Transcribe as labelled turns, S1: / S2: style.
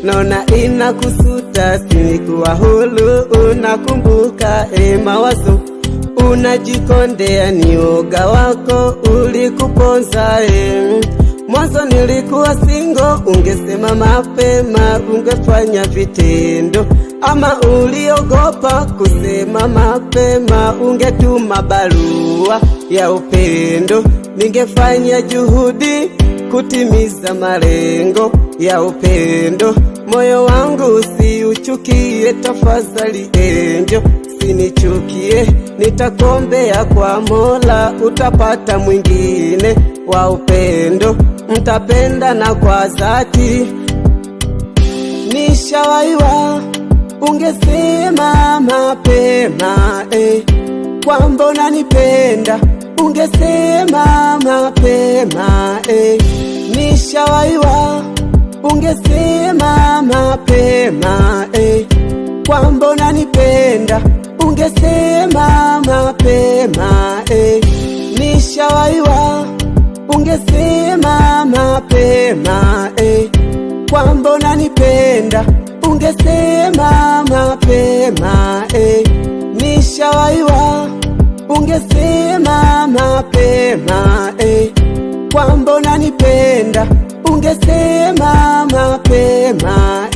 S1: naona inakusuta, sinikuwa hulu. Unakumbuka mawazo unajikondea, ni uoga wako ulikuponza. Mwanzo nilikuwa singo, ungesema mapema, ungefanya vitendo. Ama uliogopa kusema mapema, ungetuma barua ya upendo. Ningefanya juhudi kutimiza malengo ya upendo. Moyo wangu usiuchukie, tafadhali enjo, sinichukie. Nitakuombea kwa Mola, utapata mwingine wa upendo, mtapendana kwa dhati. Nishawaiwa, ungesema mapema kwamba unanipenda, ungesema mapema Nishawaiwa, ungesema mapema kwamba unanipenda, ungesema mapema Nishawaiwa, ungesema mapema kwamba unanipenda, ungesema mapema Nishawaiwa, ungesema mapema kwamba unanipenda, ungesema mapema